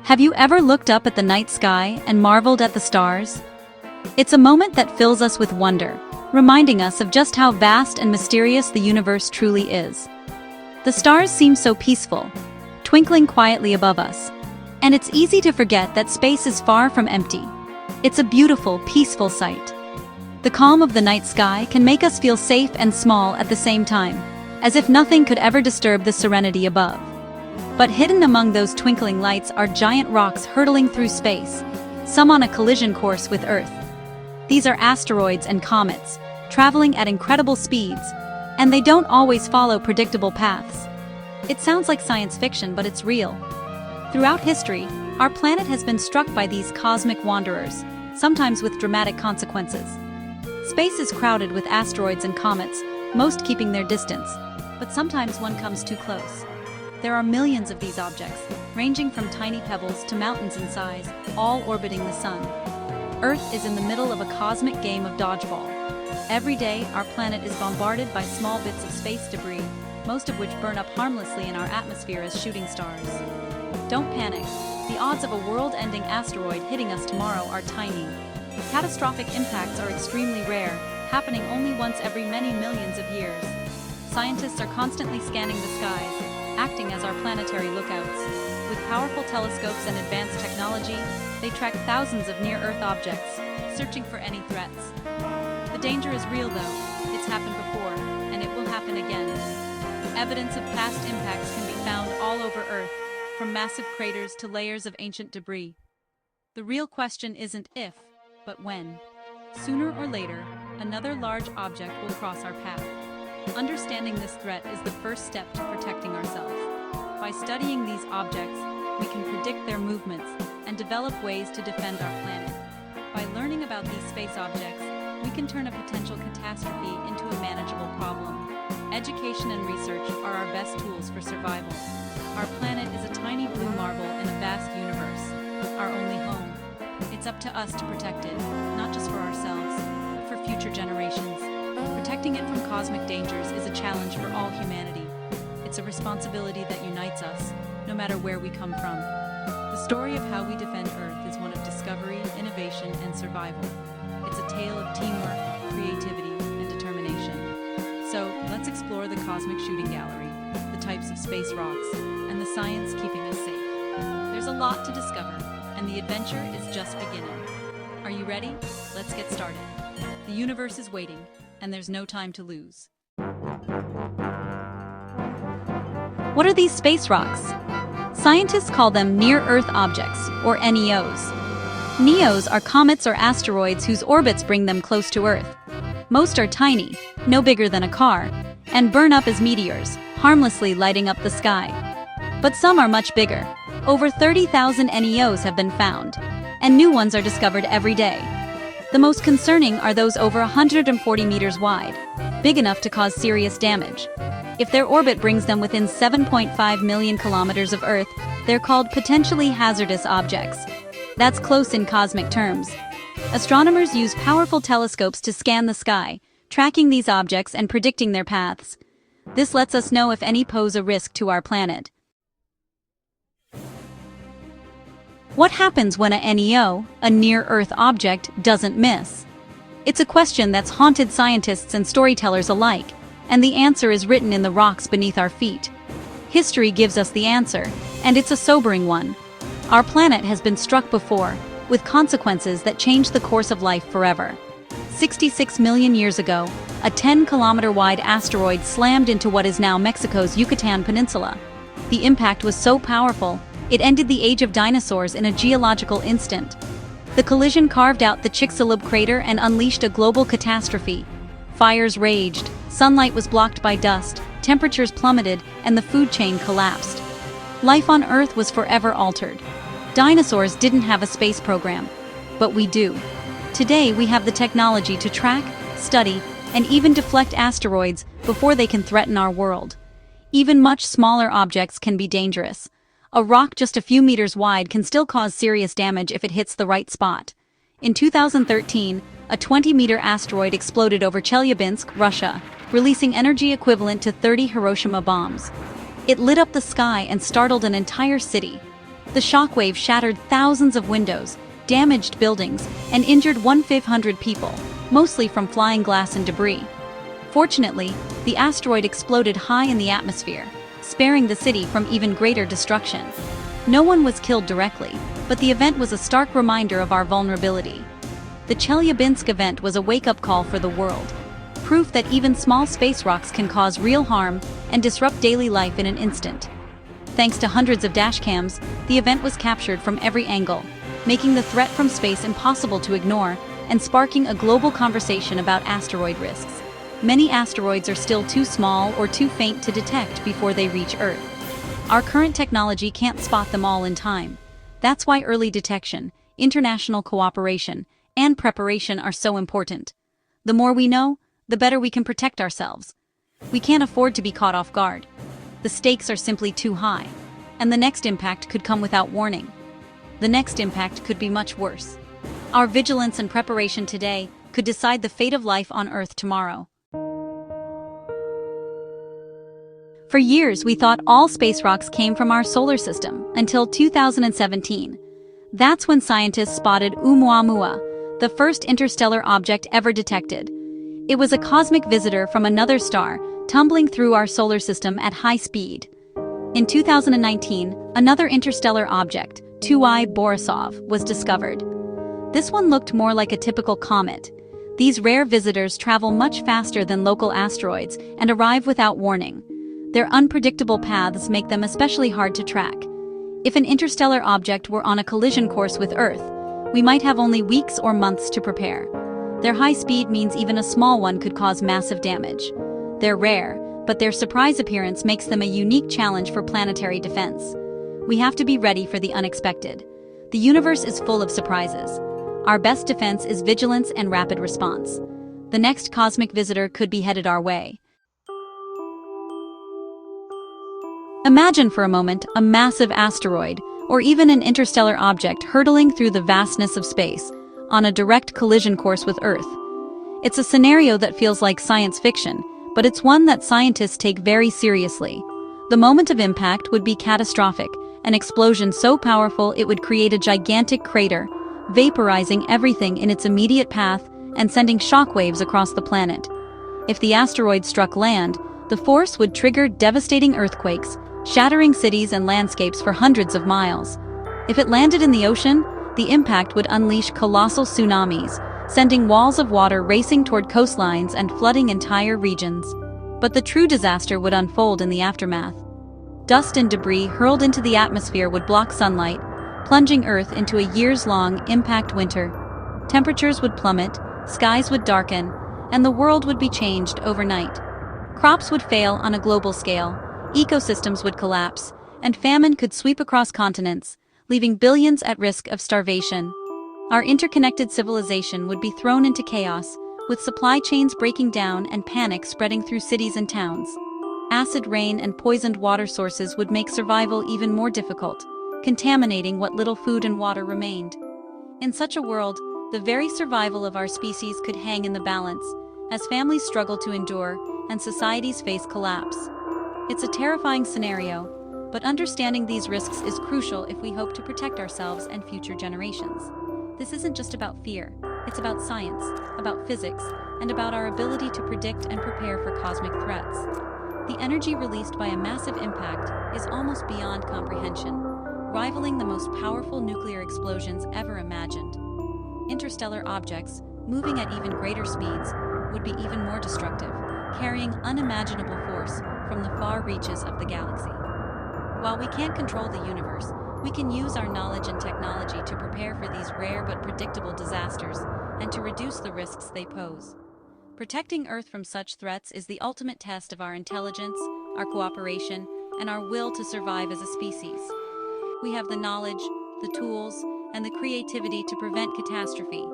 Have you ever looked up at the night sky and marveled at the stars? It's a moment that fills us with wonder, reminding us of just how vast and mysterious the universe truly is. The stars seem so peaceful, twinkling quietly above us, and it's easy to forget that space is far from empty. It's a beautiful, peaceful sight. The calm of the night sky can make us feel safe and small at the same time, as if nothing could ever disturb the serenity above. But hidden among those twinkling lights are giant rocks hurtling through space, some on a collision course with Earth. These are asteroids and comets, traveling at incredible speeds, and they don't always follow predictable paths. It sounds like science fiction, but it's real. Throughout history, our planet has been struck by these cosmic wanderers, sometimes with dramatic consequences. Space is crowded with asteroids and comets, most keeping their distance, but sometimes one comes too close. There are millions of these objects, ranging from tiny pebbles to mountains in size, all orbiting the sun. Earth is in the middle of a cosmic game of dodgeball. Every day, our planet is bombarded by small bits of space debris, most of which burn up harmlessly in our atmosphere as shooting stars. Don't panic. The odds of a world-ending asteroid hitting us tomorrow are tiny. Catastrophic impacts are extremely rare, happening only once every many millions of years. Scientists are constantly scanning the skies, acting as our planetary lookouts. With powerful telescopes and advanced technology, they track thousands of near-Earth objects, searching for any threats. The danger is real though. It's happened before, and it will happen again. Evidence of past impacts can be found all over Earth, from massive craters to layers of ancient debris. The real question isn't if, but when. Sooner or later, another large object will cross our path. Understanding this threat is the first step to protecting ourselves. By studying these objects, we can predict their movements and develop ways to defend our planet. By learning about these space objects, we can turn a potential catastrophe into a manageable problem. Education and research are our best tools for survival. Our planet is a tiny blue marble in a vast universe, our only home. It's up to us to protect it, not just for ourselves, but for future generations. Protecting it from cosmic dangers is a challenge for all humanity. It's a responsibility that unites us, no matter where we come from. The story of how we defend Earth is one of discovery, innovation, and survival. It's a tale of teamwork, creativity, and determination. So, let's explore the cosmic shooting gallery, the types of space rocks, and the science keeping us safe. There's a lot to discover, and the adventure is just beginning. Are you ready? Let's get started. The universe is waiting, and there's no time to lose. What are these space rocks? Scientists call them Near-Earth Objects, or NEOs. NEOs are comets or asteroids whose orbits bring them close to Earth. Most are tiny, no bigger than a car, and burn up as meteors, harmlessly lighting up the sky. But some are much bigger. Over 30,000 NEOs have been found, and new ones are discovered every day. The most concerning are those over 140 meters wide, big enough to cause serious damage. If their orbit brings them within 7.5 million kilometers of Earth, they're called potentially hazardous objects. That's close in cosmic terms. Astronomers use powerful telescopes to scan the sky, tracking these objects and predicting their paths. This lets us know if any pose a risk to our planet. What happens when a NEO, a near-Earth object, doesn't miss? It's a question that's haunted scientists and storytellers alike, and the answer is written in the rocks beneath our feet. History gives us the answer, and it's a sobering one. Our planet has been struck before, with consequences that change the course of life forever. 66 million years ago, a 10-kilometer-wide asteroid slammed into what is now Mexico's Yucatan Peninsula. The impact was so powerful, it ended the age of dinosaurs in a geological instant. The collision carved out the Chicxulub crater and unleashed a global catastrophe. Fires raged, sunlight was blocked by dust, temperatures plummeted, and the food chain collapsed. Life on Earth was forever altered. Dinosaurs didn't have a space program, but we do. Today we have the technology to track, study, and even deflect asteroids before they can threaten our world. Even much smaller objects can be dangerous. A rock just a few meters wide can still cause serious damage if it hits the right spot. In 2013, a 20-meter asteroid exploded over Chelyabinsk, Russia, releasing energy equivalent to 30 Hiroshima bombs. It lit up the sky and startled an entire city. The shockwave shattered thousands of windows, damaged buildings, and injured 1,500 people, mostly from flying glass and debris. Fortunately, the asteroid exploded high in the atmosphere, sparing the city from even greater destruction. No one was killed directly, but the event was a stark reminder of our vulnerability. The Chelyabinsk event was a wake-up call for the world, proof that even small space rocks can cause real harm and disrupt daily life in an instant. Thanks to hundreds of dashcams, the event was captured from every angle, making the threat from space impossible to ignore and sparking a global conversation about asteroid risks. Many asteroids are still too small or too faint to detect before they reach Earth. Our current technology can't spot them all in time. That's why early detection, international cooperation, and preparation are so important. The more we know, the better we can protect ourselves. We can't afford to be caught off guard. The stakes are simply too high, and the next impact could come without warning. The next impact could be much worse. Our vigilance and preparation today could decide the fate of life on Earth tomorrow. For years, we thought all space rocks came from our solar system, until 2017. That's when scientists spotted Oumuamua, the first interstellar object ever detected. It was a cosmic visitor from another star, tumbling through our solar system at high speed. In 2019, another interstellar object, 2I Borisov, was discovered. This one looked more like a typical comet. These rare visitors travel much faster than local asteroids and arrive without warning. Their unpredictable paths make them especially hard to track. If an interstellar object were on a collision course with Earth, we might have only weeks or months to prepare. Their high speed means even a small one could cause massive damage. They're rare, but their surprise appearance makes them a unique challenge for planetary defense. We have to be ready for the unexpected. The universe is full of surprises. Our best defense is vigilance and rapid response. The next cosmic visitor could be headed our way. Imagine for a moment a massive asteroid, or even an interstellar object hurtling through the vastness of space, on a direct collision course with Earth. It's a scenario that feels like science fiction, but it's one that scientists take very seriously. The moment of impact would be catastrophic, an explosion so powerful it would create a gigantic crater, vaporizing everything in its immediate path and sending shockwaves across the planet. If the asteroid struck land, the force would trigger devastating earthquakes, shattering cities and landscapes for hundreds of miles. If it landed in the ocean, the impact would unleash colossal tsunamis, sending walls of water racing toward coastlines and flooding entire regions. But the true disaster would unfold in the aftermath. Dust and debris hurled into the atmosphere would block sunlight, plunging Earth into a years-long impact winter. Temperatures would plummet, skies would darken, and the world would be changed overnight. Crops would fail on a global scale, ecosystems would collapse, and famine could sweep across continents, leaving billions at risk of starvation. Our interconnected civilization would be thrown into chaos, with supply chains breaking down and panic spreading through cities and towns. Acid rain and poisoned water sources would make survival even more difficult, contaminating what little food and water remained. In such a world, the very survival of our species could hang in the balance, as families struggle to endure and societies face collapse. It's a terrifying scenario, but understanding these risks is crucial if we hope to protect ourselves and future generations. This isn't just about fear, it's about science, about physics, and about our ability to predict and prepare for cosmic threats. The energy released by a massive impact is almost beyond comprehension, rivaling the most powerful nuclear explosions ever imagined. Interstellar objects, moving at even greater speeds, would be even more destructive, carrying unimaginable force from the far reaches of the galaxy. While we can't control the universe, we can use our knowledge and technology to prepare for these rare but predictable disasters and to reduce the risks they pose. Protecting Earth from such threats is the ultimate test of our intelligence, our cooperation, and our will to survive as a species. We have the knowledge, the tools, and the creativity to prevent catastrophe,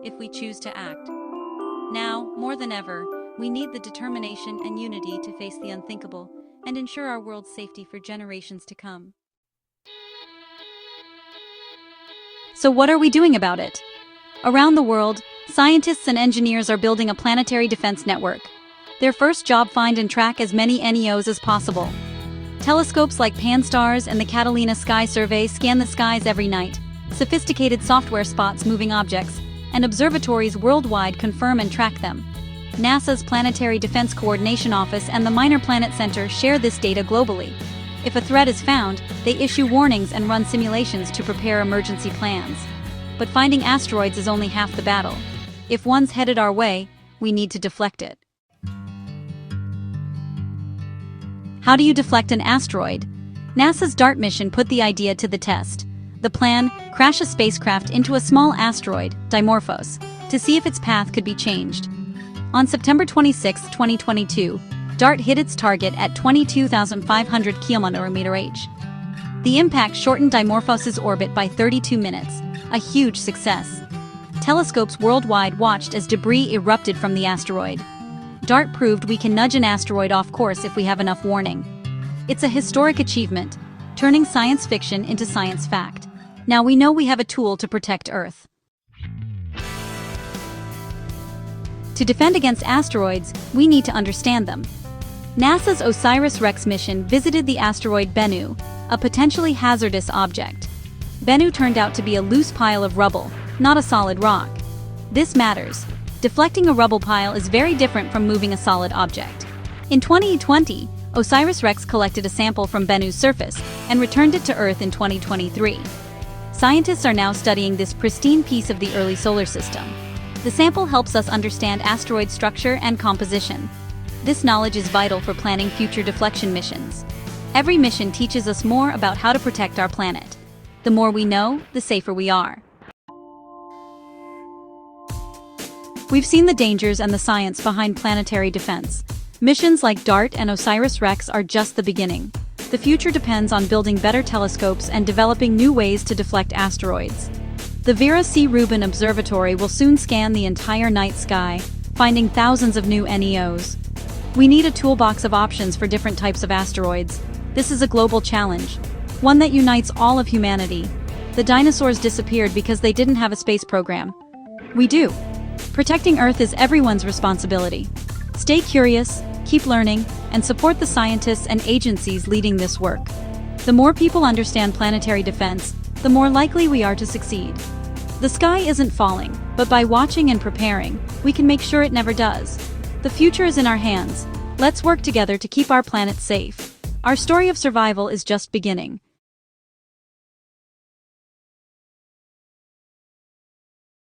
if we choose to act. Now, more than ever, we need the determination and unity to face the unthinkable and ensure our world's safety for generations to come. So what are we doing about it? Around the world, scientists and engineers are building a planetary defense network. Their first job: find and track as many NEOs as possible. Telescopes like Pan-STARRS and the Catalina Sky Survey scan the skies every night. Sophisticated software spots moving objects, and observatories worldwide confirm and track them. NASA's Planetary Defense Coordination Office and the Minor Planet Center share this data globally. If a threat is found, they issue warnings and run simulations to prepare emergency plans. But finding asteroids is only half the battle. If one's headed our way, we need to deflect it. How do you deflect an asteroid? NASA's DART mission put the idea to the test. The plan: crash a spacecraft into a small asteroid, Dimorphos, to see if its path could be changed. On September 26, 2022, DART hit its target at 22,500 km/h. The impact shortened Dimorphos's orbit by 32 minutes, a huge success. Telescopes worldwide watched as debris erupted from the asteroid. DART proved we can nudge an asteroid off course if we have enough warning. It's a historic achievement, turning science fiction into science fact. Now we know we have a tool to protect Earth. To defend against asteroids, we need to understand them. NASA's OSIRIS-REx mission visited the asteroid Bennu, a potentially hazardous object. Bennu turned out to be a loose pile of rubble, not a solid rock. This matters. Deflecting a rubble pile is very different from moving a solid object. In 2020, OSIRIS-REx collected a sample from Bennu's surface and returned it to Earth in 2023. Scientists are now studying this pristine piece of the early solar system. The sample helps us understand asteroid structure and composition. This knowledge is vital for planning future deflection missions. Every mission teaches us more about how to protect our planet. The more we know, the safer we are. We've seen the dangers and the science behind planetary defense. Missions like DART and OSIRIS-REx are just the beginning. The future depends on building better telescopes and developing new ways to deflect asteroids. The Vera C. Rubin Observatory will soon scan the entire night sky, finding thousands of new NEOs. We need a toolbox of options for different types of asteroids. This is a global challenge, one that unites all of humanity. The dinosaurs disappeared because they didn't have a space program. We do. Protecting Earth is everyone's responsibility. Stay curious, keep learning, and support the scientists and agencies leading this work. The more people understand planetary defense, the more likely we are to succeed. The sky isn't falling, but by watching and preparing, we can make sure it never does. The future is in our hands. Let's work together to keep our planet safe. Our story of survival is just beginning.